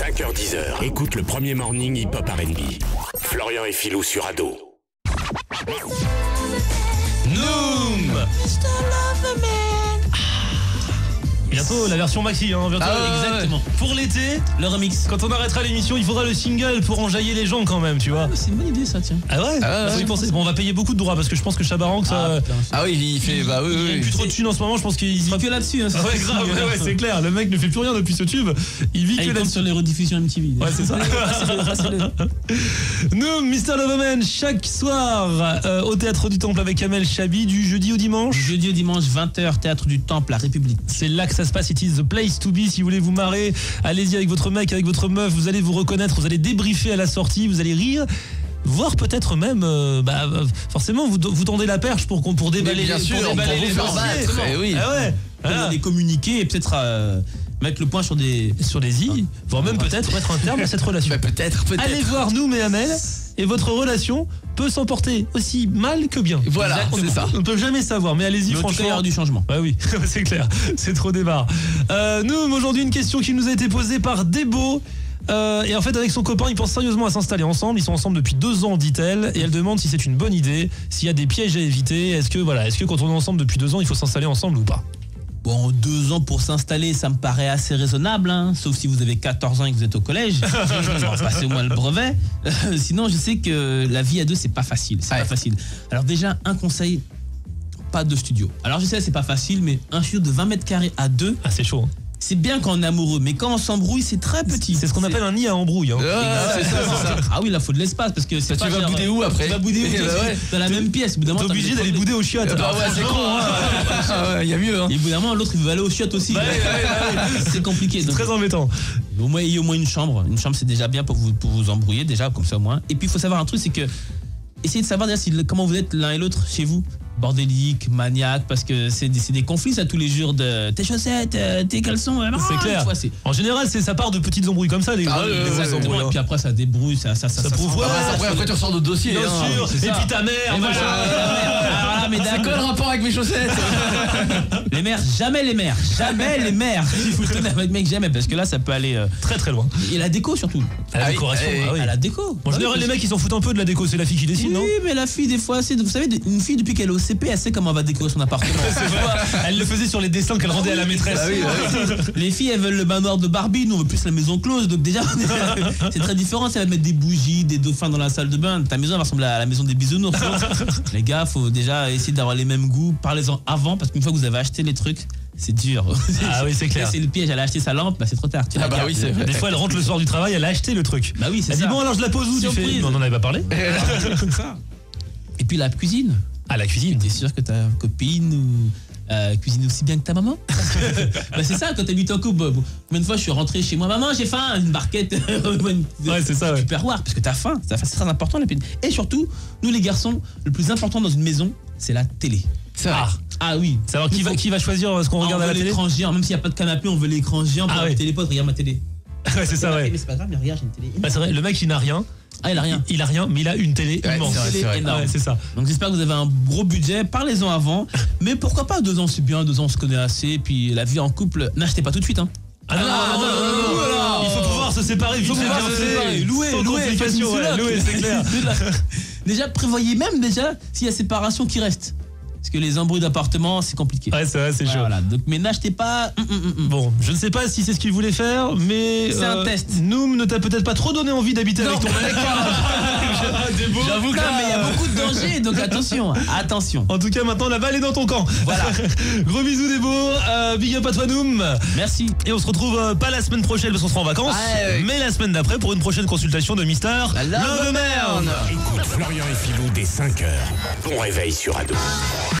5h-10h, écoute le premier morning hip-hop R&B. Florian et Philou sur Ado. Noom. Bientôt la version maxi, hein, bientôt. Exactement. Pour l'été, Le remix. quand on arrêtera l'émission, il faudra le single pour enjailler les gens quand même, tu vois. C'est une bonne idée ça, tiens. Ah ouais, faut y penser. Bon, on va payer beaucoup de droits parce que je pense que Chabarank, ça. Ah oui, il fait. Bah oui, Il oui. a plus trop de thunes en ce moment, je pense qu'il Il sera vit que là-dessus. Hein, Ah ouais, grave, ouais, c'est clair. Le mec ne fait plus rien depuis ce tube. Il vit que Il compte là-dessus. sur les rediffusions MTV. Ouais, c'est ça. Nous, Mr. Loverman, chaque soir au Théâtre du Temple avec Amel Chabi, du jeudi au dimanche. Jeudi au dimanche, 20h, Théâtre du Temple, la République. C'est là que ça se passe, it is the place to be. Si vous voulez vous marrer, allez-y avec votre mec, avec votre meuf, vous allez vous reconnaître, vous allez débriefer à la sortie, vous allez rire. Voire peut-être même, forcément, vous tendez la perche pour déballer, bien sûr, pour déballer pour les vous faire dossiers. battre, eh oui. Ah ouais. Vous Voilà. allez communiquer et peut-être mettre le point sur des... Sur les i, voire même peut-être mettre un terme à cette relation. Bah, peut-être. Allez voir nous, mais Amel, et votre relation peut s'emporter aussi mal que bien. Voilà, On c'est ça. On ne peut jamais savoir, mais allez-y, Mais en tout cas, il y franchement. aura du changement. Bah oui, c'est clair, c'est trop débarre. Nous, aujourd'hui, une question qui nous a été posée par Debo. Et en fait, avec son copain, ils pensent sérieusement à s'installer ensemble. Ils sont ensemble depuis 2 ans, dit-elle. Et elle demande si c'est une bonne idée, s'il y a des pièges à éviter. Est-ce que quand on est ensemble depuis 2 ans, il faut s'installer ensemble ou pas? Bon, 2 ans pour s'installer, ça me paraît assez raisonnable, hein, sauf si vous avez 14 ans et que vous êtes au collège. Passez au moins le brevet. Sinon, je sais que la vie à 2, c'est pas facile. C'est pas facile. Alors déjà, un conseil, pas de studio. Alors je sais, c'est pas facile, mais un studio de 20 mètres carrés à 2, Ah, c'est chaud. Hein. c'est bien quand on est amoureux, mais quand on s'embrouille, c'est très petit. C'est ce qu'on appelle un nid à embrouille. Hein. C'est ça. Ah oui, là, faut de l'espace parce que c'est Tu pas vas genre, bouder où après? Tu vas bouder où? Eh bah ouais. Dans la même pièce. Au bout d'un moment, T'es obligé d'aller bouder aux chiottes. Bah ouais, c'est con, hein. Ah ouais, y a mieux, hein. Et au bout d'un moment, l'autre, il veut aller aux chiottes aussi. C'est compliqué. C'est Donc, très embêtant. au moins, il y a au moins une chambre. Une chambre, c'est déjà bien pour vous embrouiller, déjà, comme ça au moins. Et puis, il faut savoir un truc, c'est que essayez de savoir déjà comment vous êtes l'un et l'autre chez vous. Bordélique, maniaque, parce que c'est des conflits, ça, tous les jours de tes chaussettes, tes caleçons. C'est clair. En général, ça part de petites embrouilles comme ça, les gars. Exactement. Et puis après, ça débrouille, ça prouve. Ouais, Après, tu ressors d'autres dossiers. bien hein. sûr. c'est Et ça. puis ta mère. Et machin. voilà, C'est mesdames. quoi le rapport avec mes chaussettes? Les mères, jamais les mères. Jamais les mères. Il faut tenir avec mec, jamais, parce que là, ça peut aller. Très très loin. Et la déco surtout. À la Ah oui, décoration. Ah oui. À la déco. En général, les mecs, ils s'en foutent un peu de la déco. C'est la fille qui décide, non? Oui, mais la fille, des fois, vous savez, une fille, depuis qu'elle est au CP, elle sait comment elle va décorer son appartement. Elle le faisait sur les dessins qu'elle rendait à la maîtresse. Ah oui, Les filles, elles veulent le bain noir de Barbie, nous, on veut plus la maison close. Donc, déjà, c'est très différent. Si elle va mettre des bougies, des dauphins dans la salle de bain, ta maison, elle va ressembler à la maison des bisounours. Les gars, faut déjà essayer d'avoir les mêmes goûts. Parlez-en avant, parce qu'une fois que vous avez acheté les trucs, c'est dur. Ah oui, c'est clair. C'est le piège, elle a acheté sa lampe, bah c'est trop tard. Tu Ah la bah gardes. oui, c'est vrai. Des fois, elle rentre le soir du travail, elle a acheté le truc. Bah oui, c'est Elle dit ça. bon, alors je la pose où? Tu fais Surprise. mais on en avait pas parlé. Et puis la cuisine. À la cuisine. T'es sûr que ta copine ou cuisine aussi bien que ta maman? Bah c'est ça, quand t'habites en couple. Combien de fois je suis rentré chez moi, maman j'ai faim, une barquette. Ouais, c'est ça, ouais. Tu perds voir parce que t'as faim. C'est très important la cuisine. Et surtout, nous les garçons, le plus important dans une maison, c'est la télé. C'est vrai. Ah oui. Savoir qui va choisir ce qu'on regarde on à la veut télé. l'écran géant, même s'il n'y a pas de canapé, on veut l'écran géant pour Ah un ouais. télépote, regarde ma télé. Ouais, c'est ça, ouais. Mais c'est pas grave, mais regarde, j'ai une télé. Bah, c'est vrai, le mec, il n'a rien. Ah, il a rien. Il a rien, mais il a une télé Ouais, immense. c'est vrai. Énorme. Ouais, c'est ça. Donc j'espère que vous avez un gros budget, parlez-en avant. Mais pourquoi pas 2 ans c'est bien, 2 ans on se connaît assez. Puis la vie en couple, n'achetez pas tout de suite. Hein. Ah non, non. voilà. Il faut pouvoir se séparer vite. Faut pouvoir se séparer. Louer, Sans complication, ouais, louer, c'est clair. Déjà, prévoyez même déjà s'il y a séparation qui reste. Parce que les embrouilles d'appartement, c'est compliqué. Ouais, c'est vrai, c'est chaud. Voilà. Donc, mais n'achetez pas. Bon, je ne sais pas si c'est ce qu'il voulait faire, mais C'est un test. Noom ne t'a peut-être pas trop donné envie d'habiter Non, avec ton mec. J'avoue que non, mais il y a beaucoup de dangers, donc attention, attention. En tout cas, maintenant la balle est dans ton camp. Voilà. Gros bisous des beaux, big up à toi Noom. Merci. Et on se retrouve pas la semaine prochaine parce qu'on sera en vacances, Ouais. mais la semaine d'après pour une prochaine consultation de Mister Loverman. Loverman. Écoute Florian et Philou dès 5h. Bon réveil sur Ado.